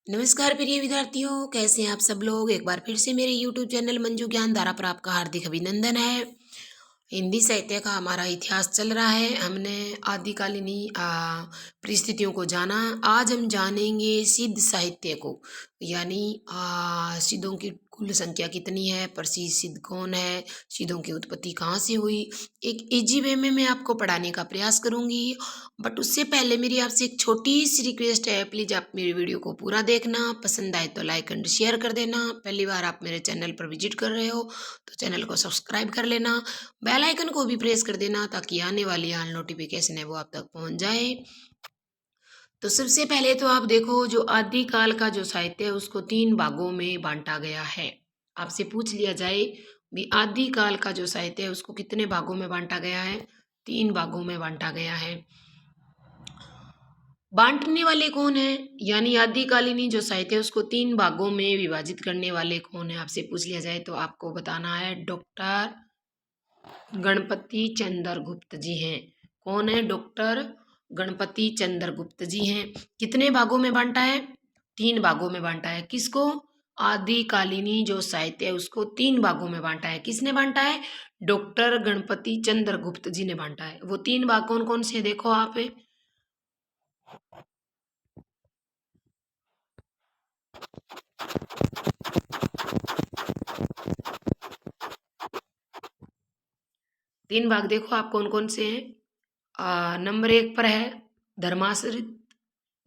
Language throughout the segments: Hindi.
नमस्कार प्रिय विद्यार्थियों, कैसे हैं आप सब लोग। एक बार फिर से मेरे YouTube चैनल मंजू ज्ञान धारा पर आपका हार्दिक अभिनंदन है। हिंदी साहित्य का हमारा इतिहास चल रहा है। हमने आदिकालीनी परिस्थितियों को जाना। आज हम जानेंगे सिद्ध साहित्य को, यानी सिद्धों की कुल संख्या कितनी है, प्रसिद्ध सिद्ध कौन है, सिद्धों की उत्पत्ति कहाँ से हुई। एक इजी वे में मैं आपको पढ़ाने का प्रयास करूंगी, बट उससे पहले मेरी आपसे एक छोटी सी रिक्वेस्ट है। प्लीज़ आप मेरी वीडियो को पूरा देखना, पसंद आए तो लाइक एंड शेयर कर देना। पहली बार आप मेरे चैनल पर विजिट कर रहे हो तो चैनल को सब्सक्राइब कर लेना, बेल आइकन को भी प्रेस कर देना ताकि आने वाली ऑल नोटिफिकेशन है वो आप तक पहुंच जाए। तो सबसे पहले तो आप देखो, जो आदिकाल का जो साहित्य है उसको 3 भागों में बांटा गया है। आपसे पूछ लिया जाए भी आदिकाल का जो साहित्य है उसको कितने भागों में बांटा गया है, 3 भागों में बांटा गया है। बांटने वाले कौन है, यानी आदिकालीन जो साहित्य है उसको 3 भागों में विभाजित करने वाले कौन है, आपसे पूछ लिया जाए तो आपको बताना है डॉक्टर गणपति चंद्र गुप्त जी हैं। कौन है? डॉक्टर गणपति चंद्र गुप्त जी हैं। कितने भागों में बांटा है? 3 भागों में बांटा है। किसको? आदिकालीनी जो साहित्य है उसको 3 भागों में बांटा है। किसने बांटा है? डॉक्टर गणपति चंद्र गुप्त जी ने बांटा है। वो 3 भाग कौन कौन से देखो आप। 3 भाग देखो आप कौन कौन से हैं। नंबर 1 पर है धर्माश्रित,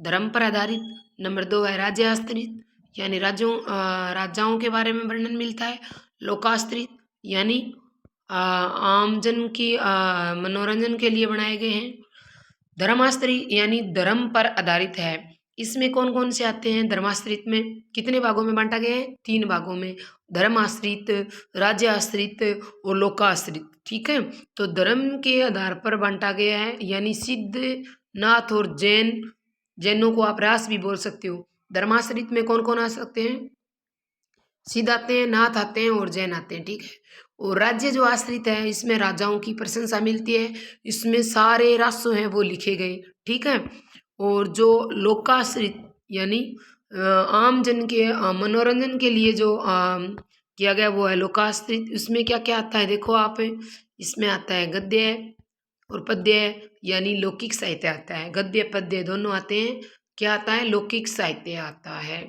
धर्म पर आधारित। नंबर 2 है राज्य आश्रित, यानी राजाओं के बारे में वर्णन मिलता है। लोकाश्रित, यानी आमजन की मनोरंजन के लिए बनाए गए हैं। धर्माश्रित यानी धर्म पर आधारित है। इसमें कौन कौन से आते हैं? धर्माश्रित में कितने भागों में बांटा गया है? 3 भागों में। धर्माश्रित, राज्य आश्रित और लोकाश्रित। ठीक है, तो धर्म के आधार पर बांटा गया है, यानी सिद्ध, नाथ और जैन। जैनों को आप रास भी बोल सकते हो। धर्माश्रित में कौन कौन आ सकते हैं? सिद्ध आते हैं, नाथ आते हैं और जैन आते हैं। ठीक है, और राज्य जो आश्रित है इसमें राजाओं की प्रशंसा मिलती है, इसमें सारे राष्ट्र हैं वो लिखे गए। ठीक है, और जो लोकाश्रित यानी आम जन के मनोरंजन के लिए जो किया गया वो है लोकाश्रित। इसमें क्या क्या आता है देखो आप। इसमें आता है गद्य और पद्य, यानी लौकिक साहित्य आता है। गद्य पद्य दोनों आते हैं। क्या आता है? लौकिक साहित्य आता है।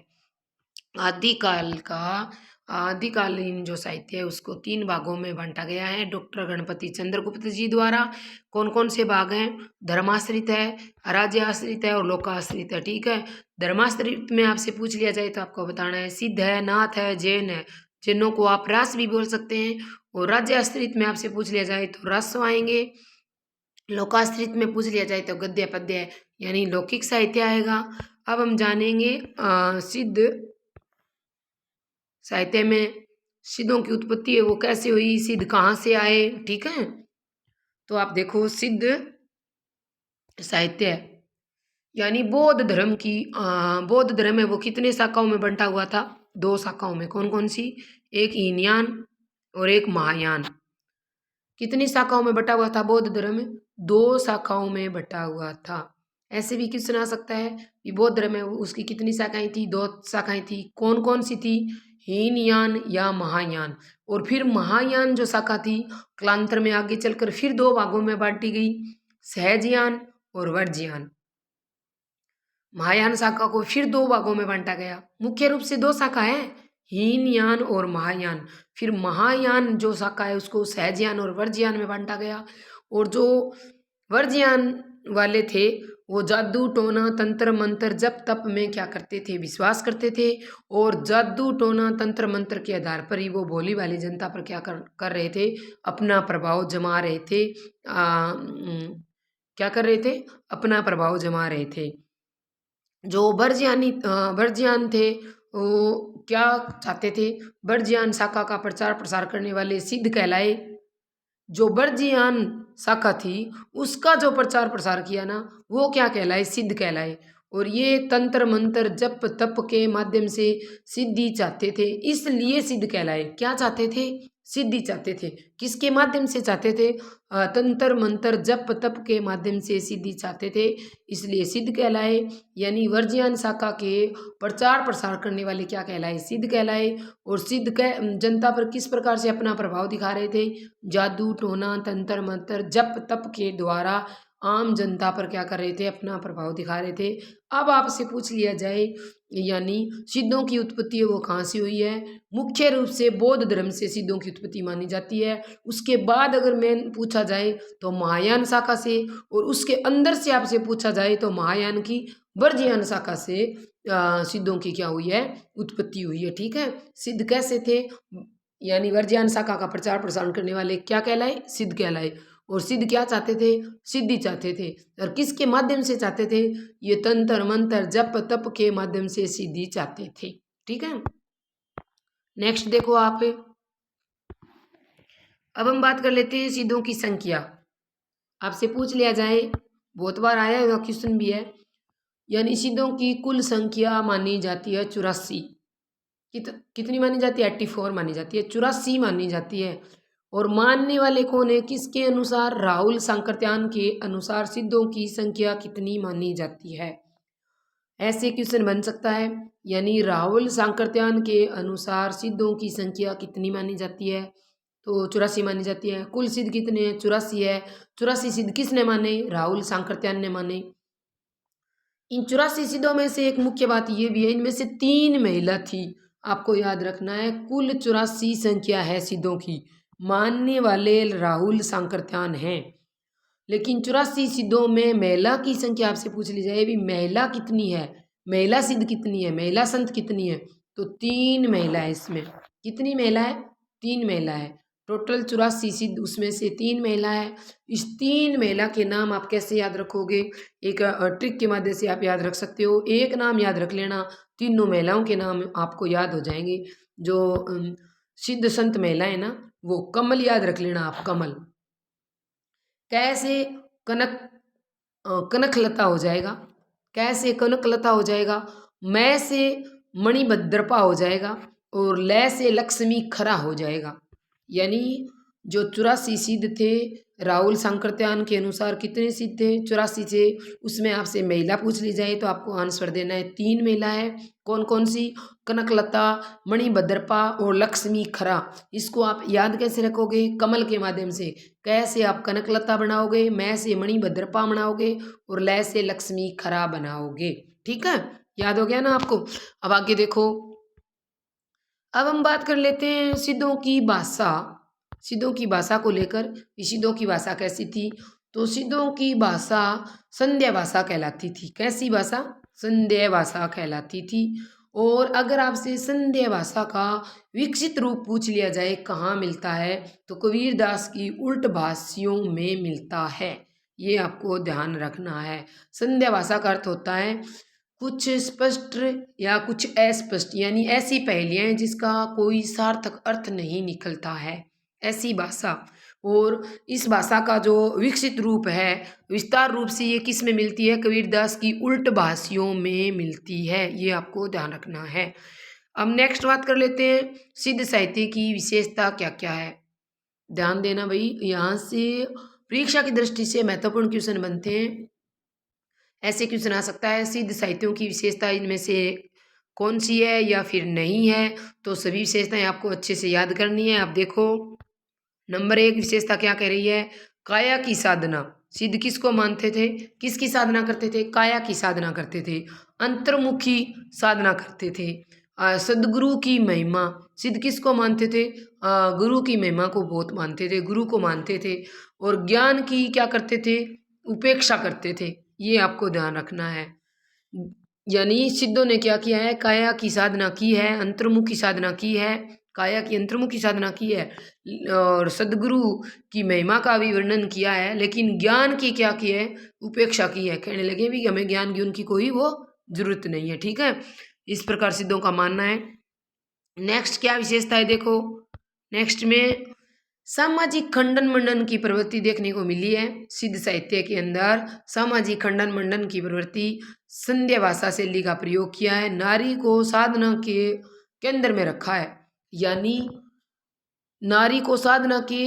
आदिकालीन जो साहित्य है उसको 3 भागों में बांटा गया है डॉक्टर गणपति चंद्रगुप्त जी द्वारा। कौन कौन से भाग हैं? धर्माश्रित है, राज्य आश्रित है और लोकाश्रित है। ठीक है, धर्माश्रित में आपसे पूछ लिया जाए तो आपको बताना है सिद्ध है, नाथ है, जैन है। जैनों को आप रास भी बोल सकते हैं। और राज्य आश्रित में आपसे पूछ लिया जाए तो रस्व आएंगे। लोकाश्रित में पूछ लिया जाए तो गद्य पद्य यानी लौकिक साहित्य आएगा। अब हम जानेंगे सिद्ध साहित्य में सिद्धों की उत्पत्ति है वो कैसे हुई, सिद्ध कहाँ से आए। ठीक है, तो आप देखो सिद्ध साहित्य यानी बौद्ध धर्म की बौद्ध धर्म है वो कितने शाखाओं में बंटा हुआ था? 2 शाखाओं में। कौन कौन सी? एक हीनयान और एक महायान। कितनी शाखाओं में बटा हुआ था बौद्ध धर्म? 2 शाखाओं में बटा हुआ था। ऐसे भी क्वेश्चन आ सकता है कि बौद्ध धर्म है उसकी कितनी शाखाएं थी? 2 शाखाएं थी। कौन कौन सी थी? हीनयान या महायान। और फिर महायान जो शाखा थी कालांतर में आगे चलकर फिर 2 भागों में बांटी गई, सहजयान और वर्ज्ययान। महायान शाखा को फिर 2 भागों में बांटा गया। मुख्य रूप से 2 शाखा है, हीनयान और महायान। फिर महायान जो शाखा है उसको सहजयान और वर्ज्ययान में बांटा गया। और जो वर्ज्ययान वाले थे वो जादू टोना तंत्र मंत्र जप तप में क्या करते थे? विश्वास करते थे। और जादू टोना तंत्र मंत्र के आधार पर ही वो भोली भाली जनता पर क्या कर रहे थे? अपना प्रभाव जमा रहे थे। क्या कर रहे थे? अपना प्रभाव जमा रहे थे। जो वर्ज्ययान थे वो क्या चाहते थे? वर्ज्ययान शाखा का प्रचार प्रसार करने वाले सिद्ध कहलाए। जो वर्ज्ययान शाखा थी उसका जो प्रचार प्रसार किया ना वो क्या कहलाए? सिद्ध कहलाए। और ये तंत्र मंत्र जप तप के माध्यम से सिद्धि चाहते थे, इसलिए सिद्ध कहलाए। क्या चाहते थे? सिद्धि चाहते थे। किसके माध्यम से चाहते थे? तंत्र मंत्र जप तप के माध्यम से सिद्धि चाहते थे, इसलिए सिद्ध कहलाए। यानी वर्जियान शाखा के प्रचार प्रसार करने वाले क्या कहलाए? सिद्ध कहलाए। और सिद्ध जनता पर किस प्रकार से अपना प्रभाव दिखा रहे थे? जादू टोना तंत्र मंत्र जप तप के द्वारा आम जनता पर क्या कर रहे थे? अपना प्रभाव दिखा रहे थे। अब आपसे पूछ लिया जाए, यानी सिद्धों की उत्पत्ति है वो कहाँ से हुई है? मुख्य रूप से बौद्ध धर्म से सिद्धों की उत्पत्ति मानी जाती है। उसके बाद अगर मेन पूछा जाए तो महायान शाखा से, और उसके अंदर से आपसे पूछा जाए तो महायान की वर्जियान शाखा से सिद्धों की क्या हुई है? उत्पत्ति हुई है। ठीक है, सिद्ध कैसे थे? यानी वर्जियान शाखा का प्रचार प्रसार करने वाले क्या कहलाए? सिद्ध कहलाए। और सिद्ध क्या चाहते थे? सिद्धि चाहते थे। और किसके माध्यम से चाहते थे? ये तंत्र मंत्र जप तप के माध्यम से सिद्धि चाहते थे। ठीक है, नेक्स्ट देखो आप। अब हम बात कर लेते हैं सिद्धों की संख्या। आपसे पूछ लिया जाए, बहुत बार आया हुआ क्वेश्चन भी है, यानी सिद्धों की कुल संख्या मानी जाती है 84। कितनी मानी जाती है? 84 मानी जाती है, 84 मानी जाती है। और मानने वाले कौन है? किसके अनुसार? राहुल सांकृत्यान के अनुसार सिद्धों की संख्या कितनी मानी जाती है? ऐसे क्वेश्चन बन सकता है। यानी राहुल सांकृत्यान के अनुसार सिद्धों की संख्या कितनी मानी जाती है? तो 84 मानी जाती है। कुल सिद्ध कितने हैं? 84 है। 84 सिद्ध किसने माने? राहुल सांकृत्यान ने माने। इन 84 सिद्धों में से एक मुख्य बात ये भी है, इनमें से 3 महिला थी। आपको याद रखना है, कुल 84 संख्या है सिद्धों की। मानने वाले राहुल सांकृत्यान हैं, लेकिन 84 सिद्धों में महिला की संख्या आपसे पूछ ली जाए, भी महिला कितनी है? महिला सिद्ध कितनी है? महिला संत कितनी है? तो 3 महिला है इसमें। कितनी महिला है? 3 महिला है। टोटल 84 सिद्ध, उसमें से 3 महिला है। इस 3 महिला के नाम आप कैसे याद रखोगे? एक ट्रिक के माध्यम से आप याद रख सकते हो। एक नाम याद रख लेना, तीनों महिलाओं के नाम आपको याद हो जाएंगे। जो सिद्ध संत महिलाएं ना, वो कमल याद रख लेना आप, कमल। कैसे? कनक कनकलता हो जाएगा। कैसे? कनकलता हो जाएगा। मैं से मणिभद्रपा हो जाएगा, और लय से लक्ष्मी खरा हो जाएगा। यानी जो 84 सिद्ध थे राहुल सांकृत्यान के अनुसार, कितने सिद्ध थे? 84 से। उसमें आपसे महिला पूछ ली जाए तो आपको आंसर देना है 3 महिला है। कौन कौन सी? कनकलता, मणिभद्रपा और लक्ष्मी खरा। इसको आप याद कैसे रखोगे? कमल के माध्यम से। कैसे आप कनकलता बनाओगे, मैं से मणिभद्रपा बनाओगे, और लय से लक्ष्मी खरा बनाओगे। ठीक है, याद हो गया ना आपको? अब आगे देखो। अब हम बात कर लेते हैं सिद्धों की भाषा। सिद्धों की भाषा को लेकर, सिद्धों की भाषा कैसी थी? तो सिद्धों की भाषा संध्या भाषा कहलाती थी। कैसी भाषा? संध्या भाषा कहलाती थी। और अगर आपसे संध्या भाषा का विकसित रूप पूछ लिया जाए कहाँ मिलता है, तो कबीरदास की उल्ट भाषियों में मिलता है। ये आपको ध्यान रखना है। संध्या भाषा का अर्थ होता है कुछ स्पष्ट या कुछ अस्पष्ट, यानी ऐसी पहेलियाँ हैं जिसका कोई सार्थक अर्थ नहीं निकलता है, ऐसी भाषा। और इस भाषा का जो विकसित रूप है, विस्तार रूप से, ये किस में मिलती है? कबीरदास की उल्ट भाषियों में मिलती है। ये आपको ध्यान रखना है। अब नेक्स्ट बात कर लेते हैं, सिद्ध साहित्य की विशेषता क्या क्या है। ध्यान देना भाई, यहाँ से परीक्षा की दृष्टि से महत्वपूर्ण क्वेश्चन बनते हैं। ऐसे क्वेश्चन आ सकता है, सिद्ध साहित्यों की विशेषता इनमें से कौन सी है या फिर नहीं है? तो सभी विशेषताएं आपको अच्छे से याद करनी है। आप देखो, नंबर 1 विशेषता क्या कह रही है? काया की साधना। सिद्ध किसको मानते थे? किसकी साधना करते थे? काया की साधना करते थे। अंतर्मुखी साधना करते थे। सदगुरु की महिमा। सिद्ध किसको मानते थे? गुरु की महिमा को बहुत मानते थे, गुरु को मानते थे। और ज्ञान की क्या करते थे? उपेक्षा करते थे। ये आपको ध्यान रखना है। यानी सिद्धों ने क्या किया है? काया की साधना की है, अंतर्मुखी साधना की है, काया की अंतर्मुखी साधना की है, और सदगुरु की महिमा का भी वर्णन किया है, लेकिन ज्ञान की क्या की है? उपेक्षा की है। कहने लगे भी हमें ज्ञान की उनकी कोई वो जरूरत नहीं है। ठीक है, इस प्रकार सिद्धों का मानना है। नेक्स्ट क्या विशेषता है? देखो, नेक्स्ट में सामाजिक खंडन मंडन की प्रवृत्ति देखने को मिली है। सिद्ध साहित्य के अंदर सामाजिक खंडन मंडन की प्रवृत्ति, संध्या भाषा शैली का प्रयोग किया है, नारी को साधना के केंद्र में रखा है। यानी नारी को साधना के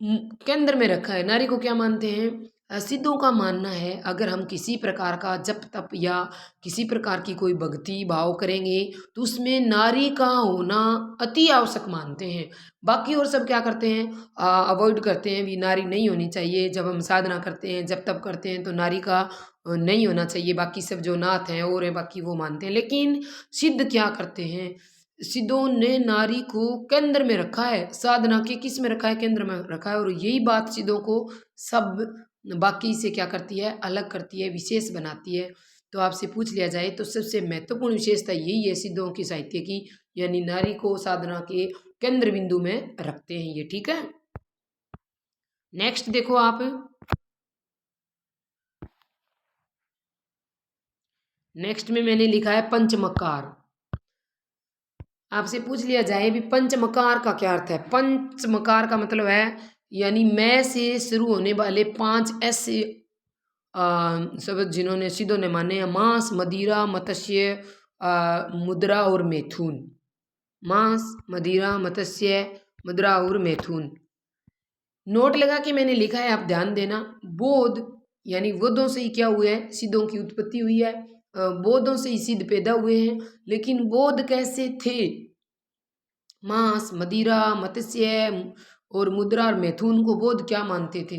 केंद्र में रखा है। नारी को क्या मानते हैं? सिद्धों का मानना है अगर हम किसी प्रकार का जप तप या किसी प्रकार की कोई भक्ति भाव करेंगे तो उसमें नारी का होना अति आवश्यक मानते हैं। बाकी और सब क्या करते हैं? अवॉइड करते हैं, भी नारी नहीं होनी चाहिए। जब हम साधना करते हैं जप तप करते हैं तो नारी का नहीं होना चाहिए। बाकी सब जो नाथ हैं और हैं बाकी वो मानते हैं। लेकिन सिद्ध क्या करते हैं? सिद्धों ने नारी को केंद्र में रखा है। साधना के किस में रखा है? केंद्र में रखा है। और यही बात सिद्धों को सब बाकी से क्या करती है? अलग करती है, विशेष बनाती है। तो आपसे पूछ लिया जाए तो सबसे महत्वपूर्ण विशेषता यही है सिद्धों की साहित्य की, यानी नारी को साधना के केंद्र बिंदु में रखते हैं ये। ठीक है, नेक्स्ट देखो आप। नेक्स्ट में मैंने लिखा है पंचमकार। आपसे पूछ लिया जाए भी पंचमकार का क्या अर्थ है? पंचमकार का मतलब है यानी मैं से शुरू होने वाले 5 ऐसे शब्द जिन्होंने सिद्धों ने माने हैं। मांस, मदिरा, मत्स्य, मुद्रा और मैथुन। मांस, मदिरा, मत्स्य, मुद्रा और मैथुन। नोट लगा के मैंने लिखा है, आप ध्यान देना। बोध यानी बुद्धों से ही क्या हुआ है? सिद्धों की उत्पत्ति हुई है। बोधों से ही सिद्ध पैदा हुए हैं। लेकिन बोध कैसे थे? मांस, मदिरा, मत्स्य और मुद्रा और मैथुन को बोध क्या मानते थे?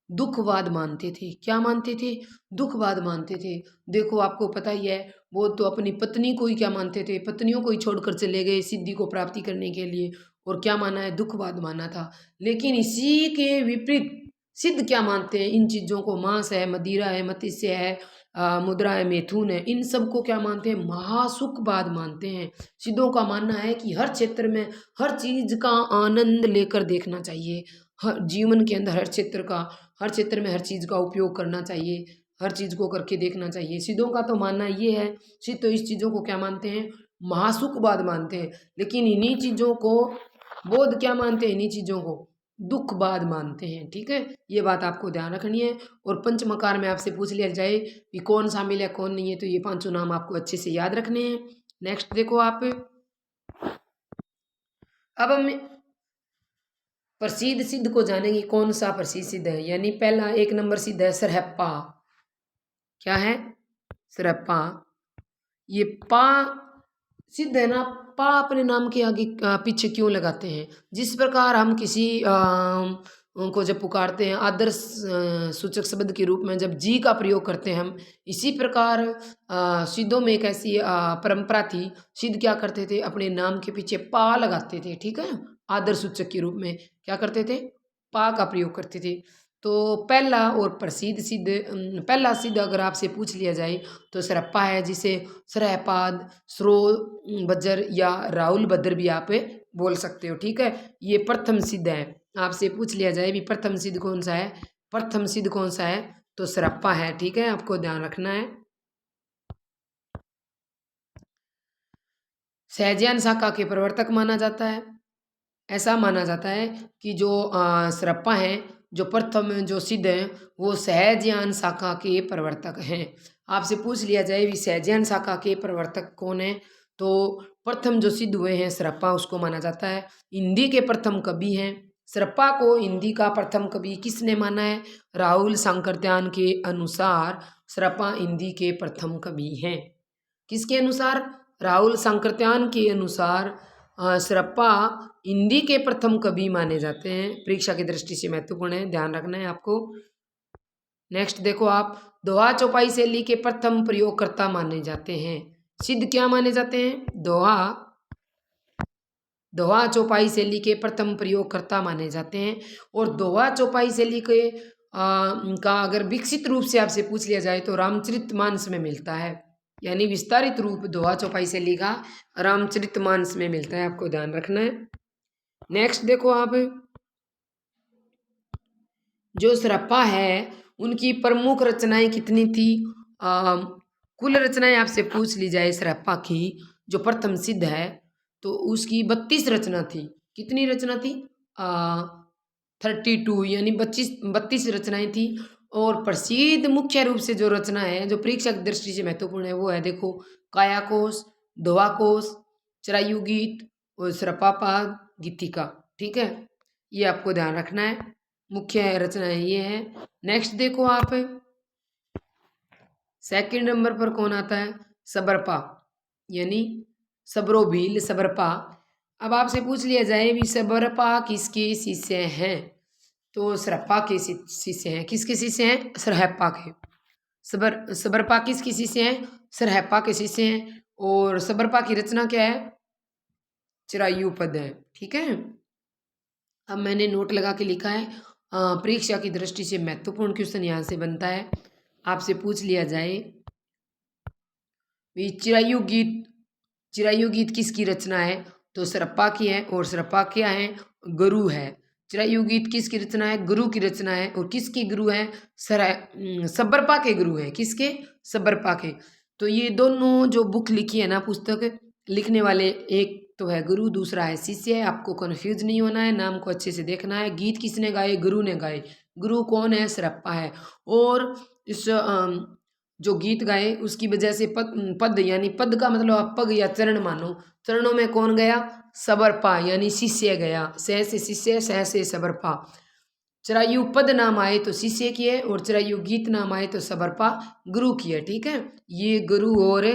दुखवाद मानते थे। क्या मानते थे? दुखवाद मानते थे। देखो आपको पता ही है, वो तो अपनी पत्नी को ही क्या मानते थे? पत्नियों को ही छोड़कर चले गए सिद्धि को प्राप्ति करने के लिए। और क्या माना है? दुखवाद माना था। लेकिन इसी के विपरीत सिद्ध क्या मानते हैं? इन चीज़ों को, मांस है, मदिरा है, मत्स्य है, मुद्रा है, मैथुन है, इन सब को क्या मानते हैं? महासुखवाद मानते हैं। सिद्धों का मानना है कि हर क्षेत्र में हर चीज का आनंद लेकर देखना चाहिए। हर जीवन के अंदर हर क्षेत्र में हर चीज का उपयोग करना चाहिए। हर चीज को करके देखना चाहिए। सिद्धों का तो मानना ये है। सिद्ध तो इस चीजों को क्या मानते हैं? महासुखवाद मानते हैं। लेकिन इन्हीं चीजों को बोध क्या मानते हैं? इन्हीं चीजों को दुखवाद मानते हैं। ठीक है, ये बात आपको ध्यान रखनी है। और पंचमकार में आपसे पूछ लिया जाए कि कौन शामिल है कौन नहीं है, तो ये पांचों नाम आपको अच्छे से याद रखने हैं। नेक्स्ट देखो आप। अब हम प्रसिद्ध सिद्ध को जानेंगे। कौन सा प्रसिद्ध सिद्ध है? यानी पहला 1 नंबर सिद्ध है सरहप्पा। क्या है? सरहप्पा। ये पा सिद्ध है ना, पा अपने नाम के आगे पीछे क्यों लगाते हैं? जिस प्रकार हम किसी उनको जब पुकारते हैं आदर सूचक शब्द के रूप में जब जी का प्रयोग करते हैं हम, इसी प्रकार सिद्धों में एक ऐसी परंपरा थी। सिद्ध क्या करते थे? अपने नाम के पीछे पा लगाते थे। ठीक है, आदर सूचक के रूप में क्या करते थे? पा का प्रयोग करते थे। तो पहला और प्रसिद्ध सिद्ध, पहला सिद्ध अगर आपसे पूछ लिया जाए तो सरप्पा है, जिसे सरहपाद, सरो बज्जर या राहुल भद्र भी आप बोल सकते हो। ठीक है, ये प्रथम सिद्ध है। आपसे पूछ लिया जाए भी प्रथम सिद्ध कौन सा है? प्रथम सिद्ध कौन सा है? तो सरप्पा है। ठीक है, आपको ध्यान रखना है। सहजान शाखा के प्रवर्तक माना जाता है। ऐसा माना जाता है कि जो सरप्पा हैं, जो प्रथम जो सिद्ध हैं, वो सहजयान शाखा के प्रवर्तक हैं। आपसे पूछ लिया जाए भी सहजयान शाखा के प्रवर्तक कौन है, तो प्रथम जो सिद्ध हुए हैं सरप्पा, उसको माना जाता है। हिंदी के प्रथम कवि हैं। सरप्पा को हिंदी का प्रथम कवि किसने माना है? राहुल सांकरत्यान के अनुसार सरप्पा हिंदी के प्रथम कवि हैं। किसके अनुसार? राहुल सांकृत्यान के अनुसार सरप्पा हिंदी के प्रथम कवि माने जाते हैं। परीक्षा की दृष्टि से महत्वपूर्ण है, ध्यान रखना है आपको। नेक्स्ट देखो आप। दोहा चौपाई शैली के प्रथम प्रयोगकर्ता माने जाते हैं। सिद्ध क्या माने जाते हैं? दोहा चौपाई शैली के प्रथम प्रयोगकर्ता माने जाते हैं। और दोहा चौपाई शैली के का अगर विकसित रूप से आपसे पूछ लिया जाए तो रामचरितमानस में मिलता है। यानी विस्तारित रूप दोहा चौपाई शैली का रामचरितमानस में मिलता है, आपको ध्यान रखना है। नेक्स्ट देखो आप। जो सरप्पा है उनकी प्रमुख रचनाएं कितनी थी? कुल रचनाएं आपसे पूछ ली जाए सरप्पा की, जो प्रथम सिद्ध है, तो उसकी 32 रचना थी। कितनी रचना थी? 32 यानी 32 रचनाएं थी। और प्रसिद्ध मुख्य रूप से जो रचना है, जो परीक्षा की दृष्टि से महत्वपूर्ण है, वो है देखो कायाकोश, दोहा कोश, चरायु गीत और सरपापाद गीतिका। ठीक है, ये आपको ध्यान रखना है। मुख्य रचनाएं ये है। नेक्स्ट देखो आप, सेकंड नंबर पर कौन आता है? सबरपा, यानी सबरोभील सबरपा। अब आपसे पूछ लिया जाए भी सबरपा किसके शिष्य हैं, तो सरप्पा के शिष्य हैं। किसके शिष्य हैं? सरहप्पा के। सबरपा किसके शिष्य हैं? सरहप्पा के शिष्य हैं। और सबरपा की रचना क्या है? चिरायु पद है। ठीक है, अब मैंने नोट लगा के लिखा है। परीक्षा की दृष्टि से महत्वपूर्ण क्वेश्चन यहाँ से बनता है। आपसे पूछ लिया जाए चिरायु गीत, चिरायु गीत किसकी रचना है? तो सरप्पा की है। और सरप्पा क्या है? गुरु है। चिरायु गीत किसकी रचना है? गुरु की रचना है। और किसके गुरु है? सबरपा के गुरु है। किसके? सबरपा के। तो ये दोनों जो बुक लिखी है ना, पुस्तक लिखने वाले, एक तो है गुरु, दूसरा है शिष्य है। आपको कन्फ्यूज नहीं होना है, नाम को अच्छे से देखना है। गीत किसने गाए? गुरु ने गाए। गुरु कौन है? सरप्पा है। और इस जो गीत गाए उसकी वजह से पद यानी पद का मतलब आप पग या चरण मानो। चरणों में कौन गया? सबरपा, यानी शिष्य गया। सह से शिष्य, सह से सबरपा। चिरायु पद नाम आए तो शिष्य की है, और चिरायु गीत नाम आए तो सबरपा गुरु की है। ठीक है, ये गुरु और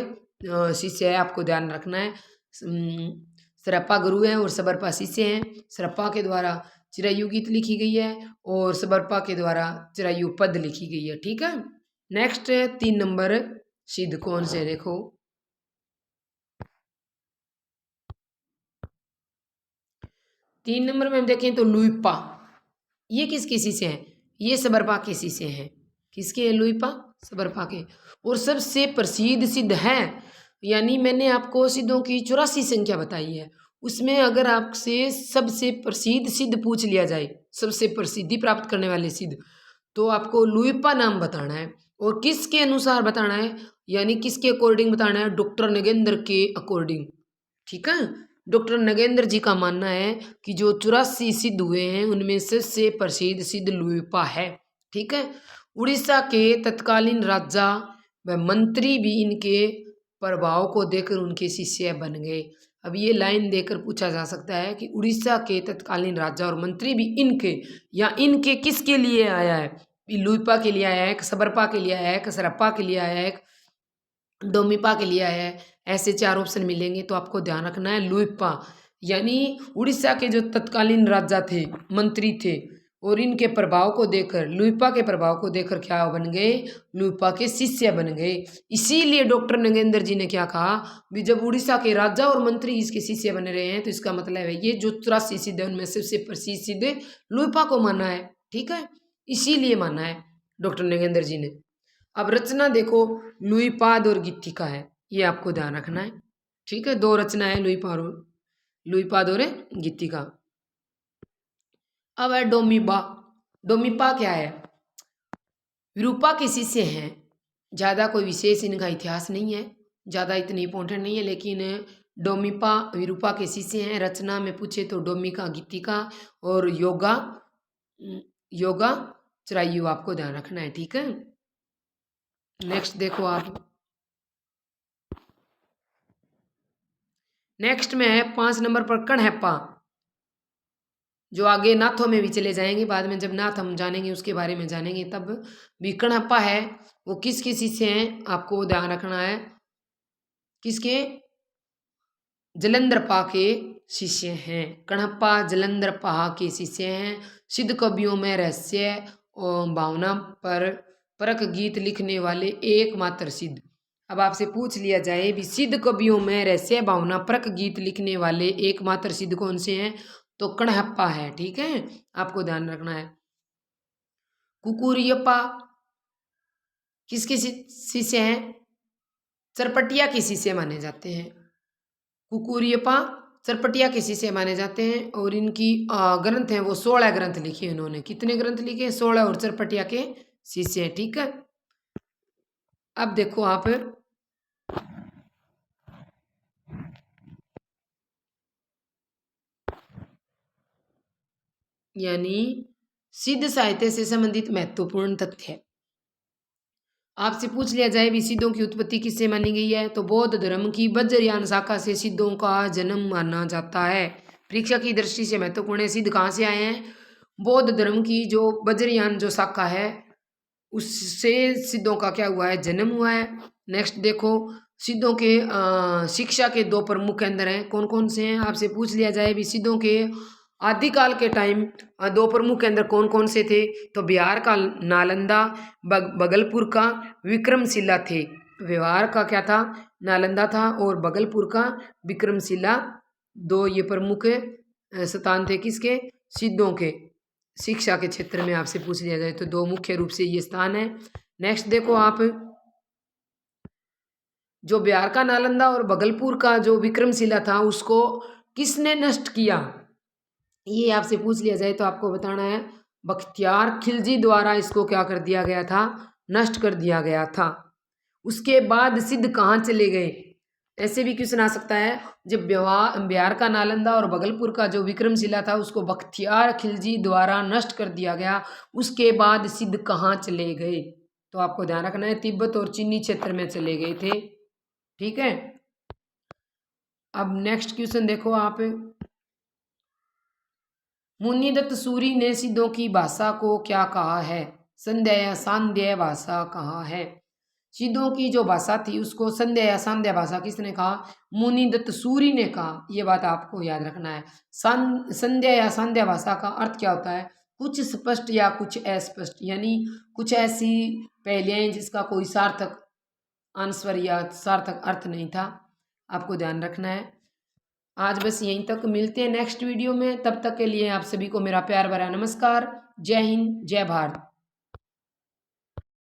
शिष्य है, आपको ध्यान रखना है। सरप्पा गुरु है और सबरपा शिष्य हैं। सरप्पा के द्वारा चिरायु गीत लिखी गई है और सबरपा के द्वारा चिरायु पद लिखी गई है। ठीक है, नेक्स्ट 3 नंबर सिद्ध कौन से? देखो, तीन नंबर में हम देखें तो लुइपा, ये किसके शिष्य हैं? ये सबरपा के शिष्य हैं। किसके हैं? लुइपा, सबरपा के। और सबसे प्रसिद्ध सिद्ध हैं, यानी मैंने आपको सिद्धों की 84 संख्या बताई है, उसमें अगर आपसे सबसे प्रसिद्ध सिद्ध पूछ लिया जाए, सबसे प्रसिद्धि प्राप्त करने वाले सिद्ध, तो आपको लुइपा नाम बताना है। और किसके अनुसार बताना है, यानी किसके अकॉर्डिंग बताना है? डॉक्टर नगेंद्र के अकॉर्डिंग। ठीक है, डॉक्टर नगेंद्र जी का मानना है कि जो 84 सिद्ध हुए हैं उनमें सबसे प्रसिद्ध सिद्ध लुइपा है। ठीक है, उड़ीसा के तत्कालीन राजा व मंत्री भी इनके प्रभाव को देखकर उनके शिष्य बन गए। अब ये लाइन देकर पूछा जा सकता है कि उड़ीसा के तत्कालीन राजा और मंत्री भी इनके, या इनके किसके लिए आया है? लुइपा के लिए आया है, सबरपा के लिए आया है, सरप्पा के लिए आया है, डोमिपा के लिए आया है? ऐसे 4 ऑप्शन मिलेंगे, तो आपको ध्यान रखना है लुइपा, यानी उड़ीसा के जो तत्कालीन राजा थे, मंत्री थे, और इनके प्रभाव को देखकर, लुइपा के प्रभाव को देखकर क्या बन गए? लुइपा के शिष्य बन गए। इसीलिए डॉक्टर नगेंद्र जी ने क्या कहा भी, जब उड़ीसा के राजा और मंत्री इसके शिष्य बन रहे हैं तो इसका मतलब है ये जो 84 सिद्ध है उनमें सबसे प्रसिद्ध सिद्ध लुइपा को माना है। ठीक है, इसीलिए माना है डॉक्टर नगेंद्र जी ने। अब रचना देखो, लुईपाद और गित्तिका है, ये आपको ध्यान रखना है। ठीक है, 2 रचना है, लुईपाद और गित्तिका। अब है डोमिपा। डोमिपा क्या है? विरूपा के शिष्य हैं। ज़्यादा कोई विशेष इनका इतिहास नहीं है, ज़्यादा इतनी इंपॉर्टेंट नहीं है, लेकिन डोमिपा विरूपा के शिष्य हैं। रचना में पूछे तो डोमिका, गित्तिका और योगा, योगा चिरायु, आपको ध्यान रखना है। ठीक है, नेक्स्ट देखो आप, नेक्स्ट में है 5 नंबर पर कणहप्पा, जो आगे नाथों में भी चले जाएंगे, बाद में जब नाथ हम जानेंगे उसके बारे में जानेंगे तब भी। कणहप्पा है वो किसके शिष्य हैं? आपको ध्यान रखना है, किसके? जलंधरपा के शिष्य हैं। कणहप्पा जलंधरपा के शिष्य हैं। सिद्ध कवियों में रहस्य और भावना पर परक गीत लिखने वाले एकमात्र सिद्ध। अब आपसे पूछ लिया जाए भी सिद्ध कवियों में रहस्य भावना परक गीत लिखने वाले एकमात्र सिद्ध कौन से हैं? तो कणहप्पा है। ठीक है, आपको ध्यान रखना है। कुकुरियप्पा किसके शिष्य हैं? चरपटिया के शिष्य माने जाते हैं। कुकुरियप्पा चरपटिया के शिष्य माने जाते हैं, और इनकी ग्रंथ हैं वो 16 ग्रंथ लिखे इन्होंने। कितने ग्रंथ लिखे? 16, और चरपटिया के शिष्य हैं। ठीक है, अब देखो आप, यानी सिद्ध साहित्य से संबंधित महत्वपूर्ण तथ्य। आपसे पूछ लिया जाए भी सिद्धों की उत्पत्ति किससे मानी गई है? तो बौद्ध धर्म की वज्रयान शाखा से सिद्धों का जन्म माना जाता है। परीक्षा की दृष्टि से महत्वपूर्ण है। सिद्ध कहाँ से आए हैं? बौद्ध धर्म की जो वज्रयान जो शाखा है उससे सिद्धों का क्या हुआ है? जन्म हुआ है। नेक्स्ट देखो, सिद्धों के शिक्षा के दो प्रमुख केंद्र हैं, कौन कौन से हैं? आपसे पूछ लिया जाए भी सिद्धों के आदिकाल के टाइम दो प्रमुख केंद्र कौन कौन से थे? तो बिहार का नालंदा, बगलपुर का विक्रमशिला थे। बिहार का क्या था? नालंदा था, और बगलपुर का विक्रमशिला। दो ये प्रमुख स्थान थे किसके? सिद्धों के। शिक्षा के क्षेत्र में आपसे पूछ लिया जाए तो दो मुख्य रूप से ये स्थान है। नेक्स्ट देखो आप, जो बिहार का नालंदा और बगलपुर का जो विक्रमशिला था उसको किसने नष्ट किया? ये आपसे पूछ लिया जाए तो आपको बताना है बख्तियार खिलजी द्वारा इसको क्या कर दिया गया था? नष्ट कर दिया गया था। उसके बाद सिद्ध कहाँ चले गए? ऐसे भी क्वेश्चन आ सकता है, जब बिहार का नालंदा और बगलपुर का जो विक्रमशिला था उसको बख्तियार खिलजी द्वारा नष्ट कर दिया गया, उसके बाद सिद्ध कहाँ चले गए? तो आपको ध्यान रखना है तिब्बत और चीनी क्षेत्र में चले गए थे। ठीक है, अब नेक्स्ट क्वेश्चन देखो आप, मुनिदत्त सूरी ने सिद्धों की भाषा को क्या कहा है? संध्या या सांध्य भाषा कहा है। सिद्धों की जो भाषा थी उसको संध्या या सांध्य भाषा किसने कहा? मुनिदत्त सूरी ने कहा। ये बात आपको याद रखना है। संध्या या सांध्य भाषा का अर्थ क्या होता है? कुछ स्पष्ट या कुछ अस्पष्ट, यानी कुछ ऐसी पहेलियां जिसका कोई सार्थक आंसर या सार्थक अर्थ नहीं था। आपको ध्यान रखना है। आज बस यहीं तक, मिलते हैं नेक्स्ट वीडियो में। तब तक के लिए आप सभी को मेरा प्यार भरा नमस्कार। जय हिंद, जय भारत।